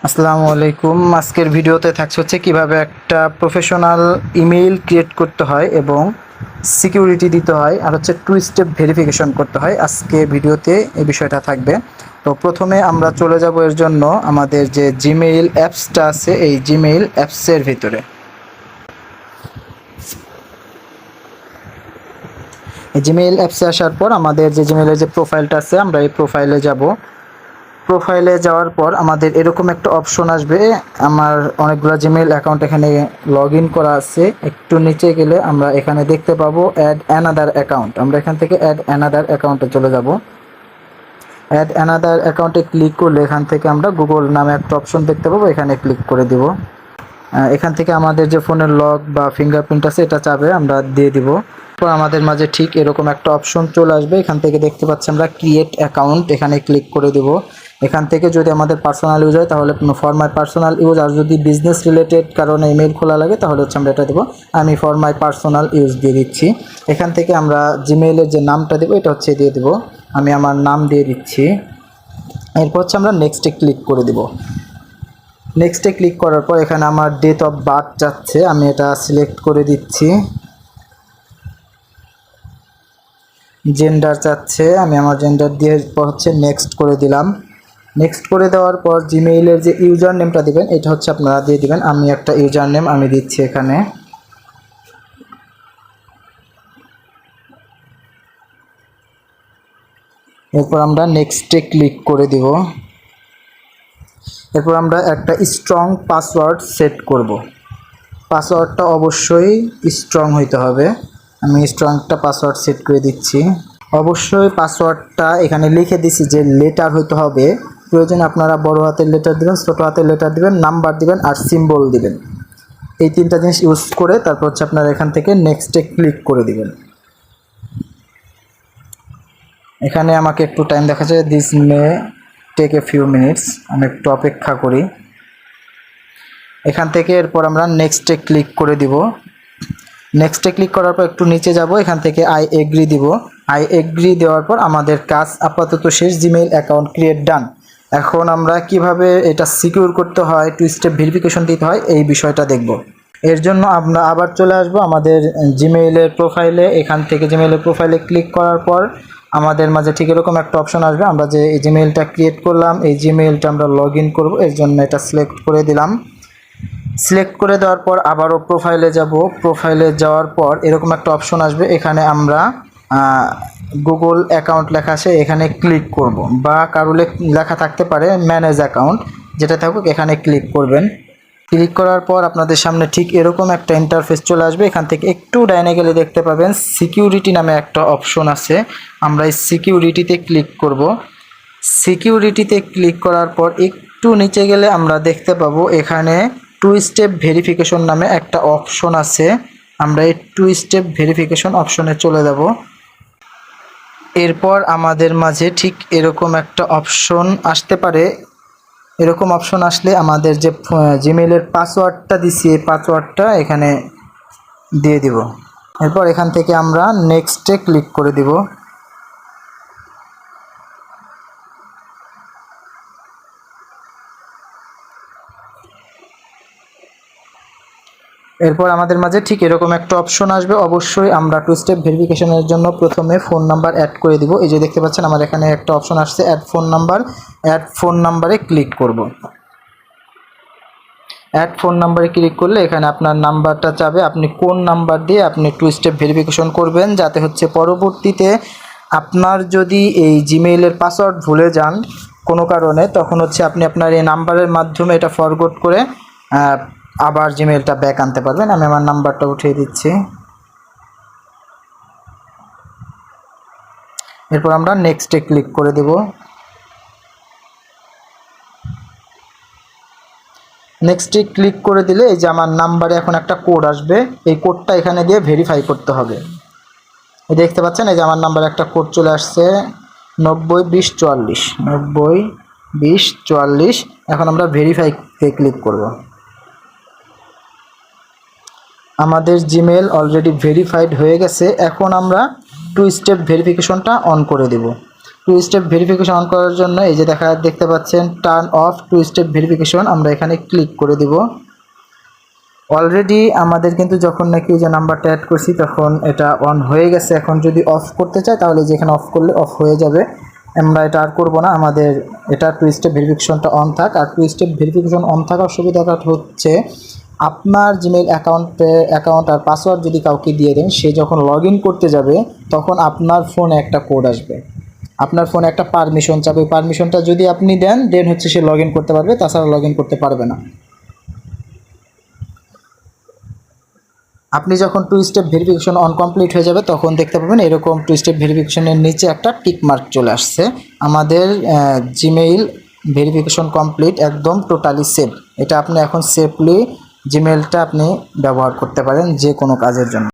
আসসালামু আলাইকুম। আজকের ভিডিওতে থাকছে হচ্ছে কিভাবে একটা প্রফেশনাল ইমেইল ক্রিয়েট করতে হয় এবং সিকিউরিটি দিতে হয় আর হচ্ছে টু স্টেপ ভেরিফিকেশন করতে হয়। আজকে ভিডিওতে এই বিষয়টা থাকবে। তো প্রথমে আমরা চলে যাব এর জন্য আমাদের যে জিমেইল অ্যাপসটা আছে এই জিমেইল অ্যাপসের ভিতরে। এই জিমেইল অ্যাপসে আসার পর আমাদের যে জিমেইলের যে প্রোফাইলটা আছে আমরা এই প্রোফাইলে যাব। প্রোফাইলে যাওয়ার পর আমাদের এরকম একটা অপশন আসবে। আমার অনেকগুলো জিমেইল অ্যাকাউন্ট এখানে লগ ইন করা আছে। একটু নিচে গেলে আমরা এখানে দেখতে পাবো অ্যাড অ্যানাদার অ্যাকাউন্ট। আমরা এখান থেকে অ্যাড অ্যানাদার অ্যাকাউন্টে চলে যাব। অ্যাড অ্যানাদার অ্যাকাউন্টে ক্লিক করলে এখান থেকে আমরা গুগল নামে একটা অপশন দেখতে পাবো, এখানে ক্লিক করে দিব। এখান থেকে আমাদের যে ফোনের লক বা ফিঙ্গারপ্রিন্ট আছে এটা চাবে আমরা দিয়ে দিব। তারপর আমাদের মাঝে ঠিক এরকম একটা অপশন চলে আসবে। এখান থেকে দেখতে পাচ্ছি আমরা ক্রিয়েট অ্যাকাউন্ট, এখানে ক্লিক করে দিব। এখান থেকে যদি আমাদের পার্সোনাল ইউজ হয় তাহলে ফর মাই পার্সোনাল ইউজ, আর যদি বিজনেস রিলেটেড কারণে ইমেল খোলা লাগে তাহলে হচ্ছে আমরা এটা দেবো। আমি ফর মাই পার্সোনাল ইউজ দিয়ে দিচ্ছি। এখান থেকে আমরা জিমেইলের যে নামটা দেবো এটা হচ্ছে দিয়ে দেবো। আমি আমার নাম দিয়ে দিচ্ছি। এরপর হচ্ছে আমরা নেক্সটে ক্লিক করে দেব। নেক্সটে ক্লিক করার পর এখানে আমার ডেট অফ বার্থ যাচ্ছে, আমি এটা সিলেক্ট করে দিচ্ছি। জেন্ডার চাচ্ছে, আমি আমার জেন্ডার দিয়ে হচ্ছে নেক্সট করে দিলাম। নেক্সট করে দেওয়ার পর জিমেইলের যে ইউজার নেমটা দিবেন এটা হচ্ছে আপনারা দিয়ে দিবেন। আমি একটা ইউজার নেম আমি দিচ্ছি এখানে। এরপর আমরা নেক্সটে ক্লিক করে দিব। এরপর আমরা একটা স্ট্রং পাসওয়ার্ড সেট করব। পাসওয়ার্ডটা অবশ্যই স্ট্রং হইতে হবে। আমি স্ট্রং একটা পাসওয়ার্ড সেট করে দিচ্ছি। অবশ্যই পাসওয়ার্ডটা এখানে লিখে দিছি যে লেটার হইতে হবে। প্রয়োজনে আপনারা বড় হাতের লেটার দিবেন, ছোটো হাতের লেটার দিবেন, নাম্বার দিবেন আর সিম্বল দিবেন। এই তিনটা জিনিস ইউজ করে তারপর হচ্ছে আপনারা এখান থেকে নেক্সটে ক্লিক করে দিবেন। এখানে আমাকে একটু টাইম দেখাচ্ছে, this may take a few minutes, আমি একটু অপেক্ষা করি। এখান থেকে এরপর আমরা নেক্সটে ক্লিক করে দিব। নেক্সটে ক্লিক করার পর একটু নিচে যাব, এখান থেকে আই এগ্রি দিব। আই এগ্রি দেওয়ার পর আমাদের কাজ আপাতত শেষ, জিমেইল অ্যাকাউন্ট ক্রিয়েট ডান। এখন আমরা কিভাবে এটা সিকিউর করতে হয়, টু স্টেপ ভেরিফিকেশন দিতে হয় এই বিষয়টা দেখব। এর জন্য আমরা আবার চলে আসব আমাদের জিমেইলের প্রোফাইলে। এখান থেকে জিমেইলের প্রোফাইলে ক্লিক করার পর আমাদের মাঝে ঠিক এরকম একটা অপশন আসবে। আমরা যে এই জিমেইলটা ক্রিয়েট করলাম এই জিমেইলটা আমরা লগ ইন করবো, এর জন্য এটা সিলেক্ট করে দিলাম। সিলেক্ট করে দেওয়ার পর আবারও প্রোফাইলে যাব। প্রোফাইলে যাওয়ার পর এরকম একটা অপশন আসবে, এখানে আমরা গুগল অ্যাকাউন্ট লেখা আছে এখানে ক্লিক করব, বা কারো লেখা থাকতে পারে ম্যানেজ অ্যাকাউন্ট, যেটা থাকুক এখানে ক্লিক করবেন। ক্লিক করার পর আপনাদের সামনে ঠিক এরকম একটা ইন্টারফেস চলে আসবে। এখান থেকে একটু ডাইনে গেলে দেখতে পাবেন সিকিউরিটি নামে একটা অপশন আছে। আমরা এই সিকিউরিটিতে ক্লিক করব। সিকিউরিটিতে ক্লিক করার পর একটু নিচে গেলে আমরা দেখতে পাবো এখানে টু স্টেপ ভেরিফিকেশন নামে একটা অপশন আছে। আমরা এই টু স্টেপ ভেরিফিকেশন অপশনে চলে যাব। এরপর আমাদের মাঝে ঠিক এরকম একটা অপশন আসতে পারে। এরকম অপশন আসলে আমাদের যে জিমেইলের পাসওয়ার্ডটা দিছি এই পাসওয়ার্ডটা এখানে দিয়ে দিব। এরপর এখান থেকে আমরা নেক্সটে ক্লিক করে দিব। এরপর আমাদের মাঝে ঠিক এরকম একটা অপশন আসবে। অবশ্যই আমরা টু স্টেপ ভেরিফিকেশনের জন্য প্রথমে ফোন নাম্বার অ্যাড করে দিব। এই যে দেখতে পাচ্ছেন আমার এখানে একটা অপশন আসছে add phone number. Add phone নাম্বারে ক্লিক করব। অ্যাড ফোন নাম্বারে ক্লিক করলে এখানে আপনার নাম্বারটা চাবে, আপনি কোন নাম্বার দিয়ে আপনি টু স্টেপ ভেরিফিকেশন করবেন, যাতে হচ্ছে পরবর্তীতে আপনার যদি এই জিমেইলের পাসওয়ার্ড ভুলে যান কোনো কারণে, তখন হচ্ছে আপনি আপনার এই নাম্বারের মাধ্যমে এটা ফরগট করে আবার জিমেইলটা ব্যাক আনতে পারবেন। আমি আমার নাম্বারটা উঠিয়ে দিচ্ছি। এরপর আমরা নেক্সটে ক্লিক করে দেব। নেক্সটে ক্লিক করে দিলে এই যে আমার নাম্বারে এখন একটা কোড আসবে, এই কোডটা এখানে দিয়ে ভেরিফাই করতে হবে। দেখতে পাচ্ছেন এই যে আমার নাম্বারে একটা কোড চলে আসছে 902044 902044। এখন আমরা ভেরিফাইতে ক্লিক করব। আমাদের জিমেইল অলরেডি ভেরিফাইড হয়ে গেছে। এখন আমরা টু স্টেপ ভেরিফিকেশনটা অন করে দেব। টু স্টেপ ভেরিফিকেশন অন করার জন্য এই যে দেখতে পাচ্ছেন turn off two step verification, আমরা এখানে ক্লিক করে দিব। অলরেডি আমাদের কিন্তু যখন নাকি যে নাম্বারটা অ্যাড করছি তখন এটা অন হয়ে গেছে। এখন যদি অফ করতে চাই তাহলে যেখানে অফ করলে অফ হয়ে যাবে, আমরা এটা আর করবো না। আমাদের এটা টু স্টেপ ভেরিফিকেশনটা অন থাক। আর টু স্টেপ ভেরিফিকেশন অন থাকার সুবিধাটা হচ্ছে আপনার জিমেইল অ্যাকাউন্ট আর পাসওয়ার্ড যদি কাউকে দিয়ে দেন, সে যখন লগ ইন করতে যাবে তখন আপনার ফোনে একটা কোড আসবে, আপনার ফোনে একটা পারমিশন চাবে। ওই পারমিশনটা যদি আপনি দেন দেন হচ্ছে সে লগ ইন করতে পারবে, তাছাড়া লগ ইন করতে পারবে না। আপনি যখন two step verification on complete হয়ে যাবে তখন দেখতে পাবেন এরকম টু স্টেপ ভেরিফিকেশনের নিচে একটা টিক মার্ক চলে আসছে। আমাদের জিমেইল ভেরিফিকেশন কমপ্লিট, একদম টোটালি সেভ। এটা আপনি এখন সেফলি জিমেইলটা আপনি ব্যবহার করতে পারেন যে কোনো কাজের জন্য।